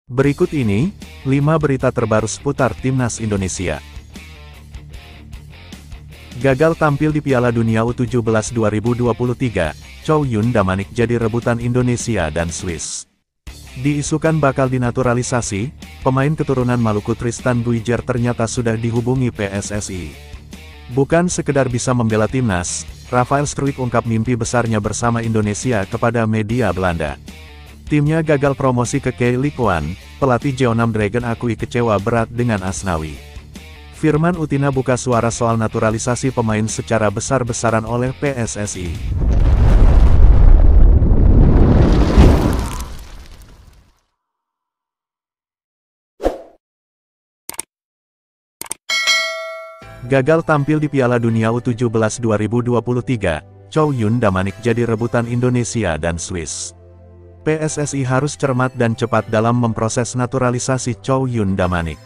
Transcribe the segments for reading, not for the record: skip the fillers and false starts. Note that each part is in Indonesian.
Berikut ini, 5 berita terbaru seputar Timnas Indonesia. Gagal tampil di Piala Dunia U17 2023, Chow Yun Damanik jadi rebutan Indonesia dan Swiss. Diisukan bakal dinaturalisasi, pemain keturunan Maluku Tristan Buijer ternyata sudah dihubungi PSSI. Bukan sekedar bisa membela timnas, Rafael Struijk ungkap mimpi besarnya bersama Indonesia kepada media Belanda. Timnya gagal promosi ke K-League One, pelatih Jeonnam Dragon akui kecewa berat dengan Asnawi. Firman Utina buka suara soal naturalisasi pemain secara besar-besaran oleh PSSI. Gagal tampil di Piala Dunia U17 2023, Chow Yun Damanik jadi rebutan Indonesia dan Swiss. PSSI harus cermat dan cepat dalam memproses naturalisasi Chow Yun Damanik.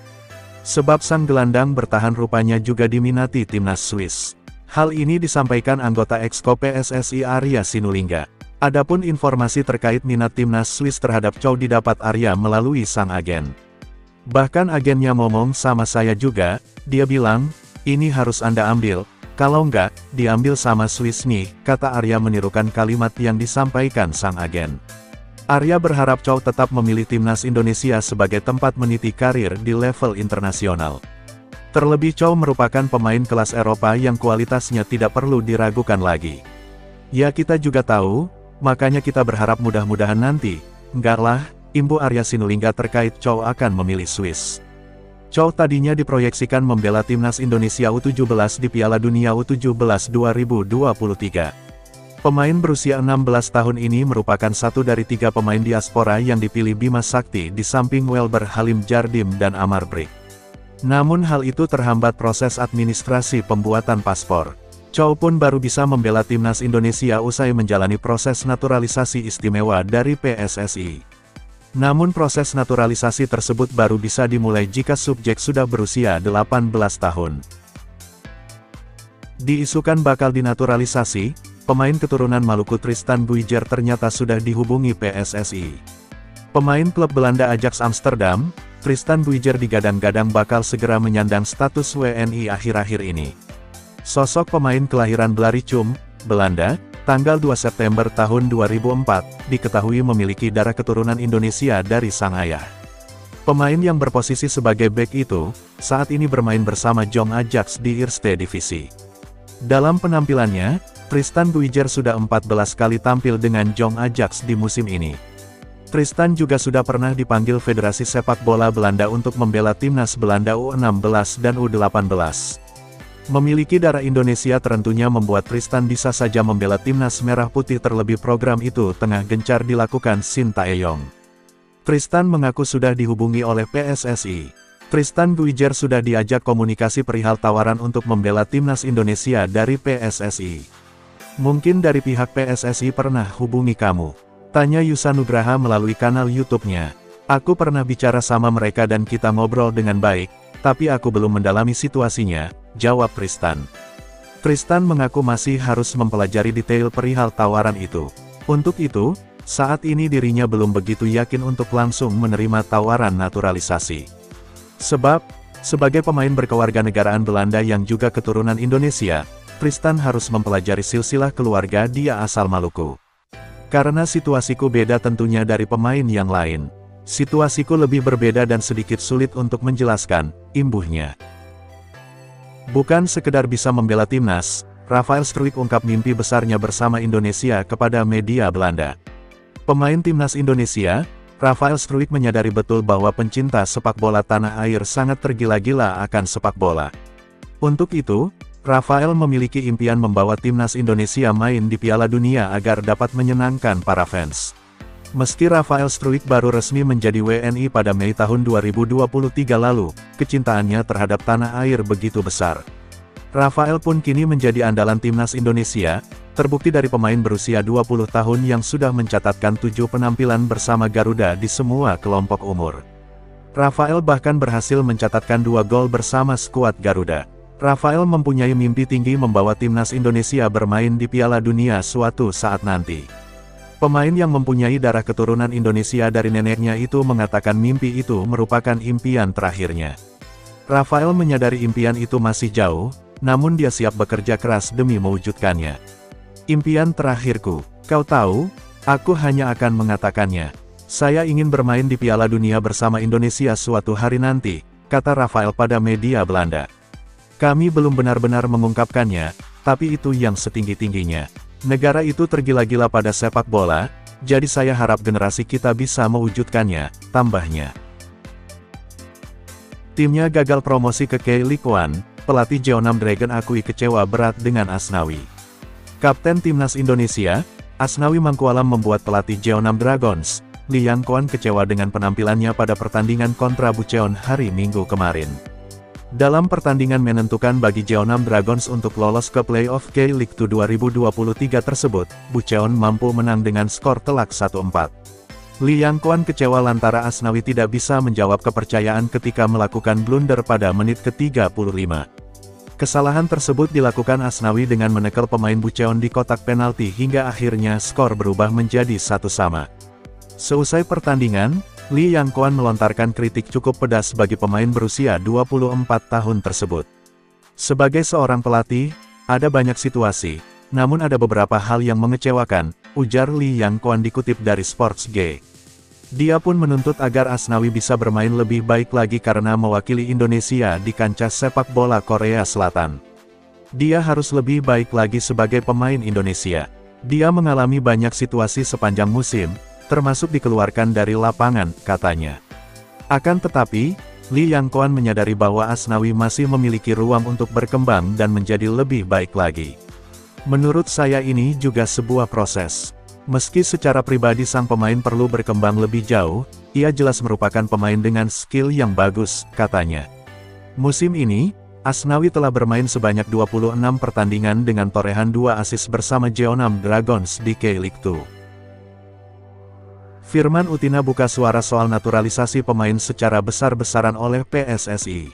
Sebab sang gelandang bertahan rupanya juga diminati timnas Swiss. Hal ini disampaikan anggota Exco PSSI Arya Sinulinga. Adapun informasi terkait minat timnas Swiss terhadap Chow didapat Arya melalui sang agen. Bahkan agennya ngomong sama saya juga, dia bilang, ini harus Anda ambil, kalau enggak, diambil sama Swiss nih, kata Arya menirukan kalimat yang disampaikan sang agen. Arya berharap Chow tetap memilih timnas Indonesia sebagai tempat meniti karir di level internasional. Terlebih Chow merupakan pemain kelas Eropa yang kualitasnya tidak perlu diragukan lagi. Ya kita juga tahu, makanya kita berharap mudah-mudahan nanti, enggak lah, imbu Arya Sinulinga terkait Chow akan memilih Swiss. Chow tadinya diproyeksikan membela timnas Indonesia U17 di Piala Dunia U17 2023. Pemain berusia 16 tahun ini merupakan satu dari 3 pemain diaspora yang dipilih Bima Sakti di samping Welber Halim Jardim dan Amar Brik. Namun hal itu terhambat proses administrasi pembuatan paspor. Chow pun baru bisa membela timnas Indonesia usai menjalani proses naturalisasi istimewa dari PSSI. Namun proses naturalisasi tersebut baru bisa dimulai jika subjek sudah berusia 18 tahun. Diisukan bakal dinaturalisasi, pemain keturunan Maluku Tristan Buijer ternyata sudah dihubungi PSSI. Pemain klub Belanda Ajax Amsterdam, Tristan Buijer digadang-gadang bakal segera menyandang status WNI akhir-akhir ini. Sosok pemain kelahiran Blaricum, Belanda, tanggal 2 September tahun 2004, diketahui memiliki darah keturunan Indonesia dari sang ayah. Pemain yang berposisi sebagai bek itu, saat ini bermain bersama Jong Ajax di Eerste Divisi. Dalam penampilannya, Tristan Buijer sudah 14 kali tampil dengan Jong Ajax di musim ini. Tristan juga sudah pernah dipanggil Federasi Sepak Bola Belanda untuk membela timnas Belanda U16 dan U18. Memiliki darah Indonesia tentunya membuat Tristan bisa saja membela timnas Merah Putih, terlebih program itu tengah gencar dilakukan Shin Tae-yong. Tristan mengaku sudah dihubungi oleh PSSI. Tristan Buijer sudah diajak komunikasi perihal tawaran untuk membela timnas Indonesia dari PSSI. Mungkin dari pihak PSSI pernah hubungi kamu? Tanya Yusa Nugraha melalui kanal YouTube-nya. Aku pernah bicara sama mereka dan kita ngobrol dengan baik, tapi aku belum mendalami situasinya, jawab Tristan. Tristan mengaku masih harus mempelajari detail perihal tawaran itu. Untuk itu, saat ini dirinya belum begitu yakin untuk langsung menerima tawaran naturalisasi. Sebab, sebagai pemain berkewarganegaraan Belanda yang juga keturunan Indonesia, Tristan harus mempelajari silsilah keluarga dia asal Maluku. Karena situasiku beda tentunya dari pemain yang lain. Situasiku lebih berbeda dan sedikit sulit untuk menjelaskan, imbuhnya. Bukan sekedar bisa membela timnas, Rafael Struijk ungkap mimpi besarnya bersama Indonesia kepada media Belanda. Pemain timnas Indonesia, Rafael Struijk menyadari betul bahwa pencinta sepak bola tanah air sangat tergila-gila akan sepak bola. Untuk itu, Rafael memiliki impian membawa timnas Indonesia main di Piala Dunia agar dapat menyenangkan para fans. Meski Rafael Struijk baru resmi menjadi WNI pada Mei tahun 2023 lalu, kecintaannya terhadap tanah air begitu besar. Rafael pun kini menjadi andalan timnas Indonesia, terbukti dari pemain berusia 20 tahun yang sudah mencatatkan 7 penampilan bersama Garuda di semua kelompok umur. Rafael bahkan berhasil mencatatkan 2 gol bersama skuad Garuda. Rafael mempunyai mimpi tinggi membawa timnas Indonesia bermain di Piala Dunia suatu saat nanti. Pemain yang mempunyai darah keturunan Indonesia dari neneknya itu mengatakan mimpi itu merupakan impian terakhirnya. Rafael menyadari impian itu masih jauh, namun dia siap bekerja keras demi mewujudkannya. Impian terakhirku, kau tahu, aku hanya akan mengatakannya. Saya ingin bermain di Piala Dunia bersama Indonesia suatu hari nanti, kata Rafael pada media Belanda. Kami belum benar-benar mengungkapkannya, tapi itu yang setinggi-tingginya. Negara itu tergila-gila pada sepak bola, jadi saya harap generasi kita bisa mewujudkannya, tambahnya. Timnya gagal promosi ke K-League One, pelatih Jeonnam Dragon akui kecewa berat dengan Asnawi. Kapten Timnas Indonesia, Asnawi Mangkualam membuat pelatih Jeonnam Dragons, Lee Yang Kwon kecewa dengan penampilannya pada pertandingan kontra Bucheon hari Minggu kemarin. Dalam pertandingan menentukan bagi Jeonnam Dragons untuk lolos ke playoff K-League 2 2023 tersebut, Bucheon mampu menang dengan skor telak 1-4. Lee Yang Kwon kecewa lantaran Asnawi tidak bisa menjawab kepercayaan ketika melakukan blunder pada menit ke-35. Kesalahan tersebut dilakukan Asnawi dengan menekel pemain Bucheon di kotak penalti hingga akhirnya skor berubah menjadi 1-1. Seusai pertandingan, Lee Yang Kwon melontarkan kritik cukup pedas bagi pemain berusia 24 tahun tersebut. Sebagai seorang pelatih, ada banyak situasi, namun ada beberapa hal yang mengecewakan, ujar Lee Yang Kwon dikutip dari Sports.ge. Dia pun menuntut agar Asnawi bisa bermain lebih baik lagi karena mewakili Indonesia di kancah sepak bola Korea Selatan. Dia harus lebih baik lagi sebagai pemain Indonesia. Dia mengalami banyak situasi sepanjang musim, termasuk dikeluarkan dari lapangan, katanya. Akan tetapi, Lee Yang Kwon menyadari bahwa Asnawi masih memiliki ruang untuk berkembang dan menjadi lebih baik lagi. Menurut saya ini juga sebuah proses. Meski secara pribadi sang pemain perlu berkembang lebih jauh, ia jelas merupakan pemain dengan skill yang bagus, katanya. Musim ini, Asnawi telah bermain sebanyak 26 pertandingan dengan torehan 2 assist bersama Jeonnam Dragons di K-League 2. Firman Utina buka suara soal naturalisasi pemain secara besar-besaran oleh PSSI.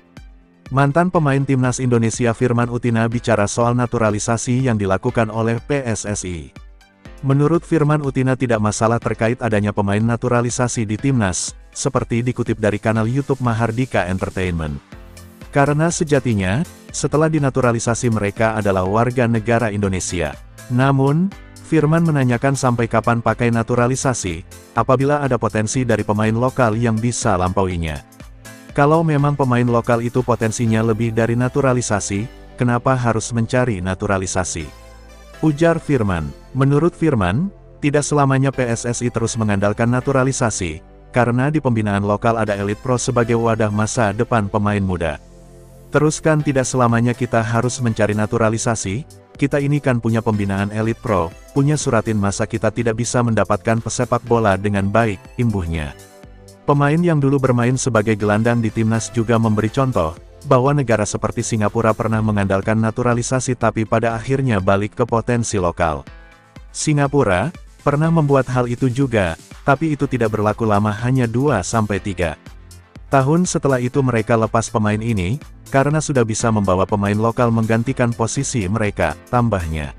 Mantan pemain Timnas Indonesia Firman Utina bicara soal naturalisasi yang dilakukan oleh PSSI. Menurut Firman Utina tidak masalah terkait adanya pemain naturalisasi di Timnas, seperti dikutip dari kanal YouTube Mahardika Entertainment. Karena sejatinya, setelah dinaturalisasi mereka adalah warga negara Indonesia. Namun, Firman menanyakan sampai kapan pakai naturalisasi, apabila ada potensi dari pemain lokal yang bisa lampauinya. Kalau memang pemain lokal itu potensinya lebih dari naturalisasi, kenapa harus mencari naturalisasi? Ujar Firman. Menurut Firman, tidak selamanya PSSI terus mengandalkan naturalisasi, karena di pembinaan lokal ada elit pro sebagai wadah masa depan pemain muda. Terus kan tidak selamanya kita harus mencari naturalisasi, kita ini kan punya pembinaan elit pro, punya suratin masa kita tidak bisa mendapatkan pesepak bola dengan baik, imbuhnya. Pemain yang dulu bermain sebagai gelandang di Timnas juga memberi contoh, bahwa negara seperti Singapura pernah mengandalkan naturalisasi tapi pada akhirnya balik ke potensi lokal. Singapura pernah membuat hal itu juga, tapi itu tidak berlaku lama, hanya 2-3 tahun setelah itu mereka lepas pemain ini, karena sudah bisa membawa pemain lokal menggantikan posisi mereka, tambahnya.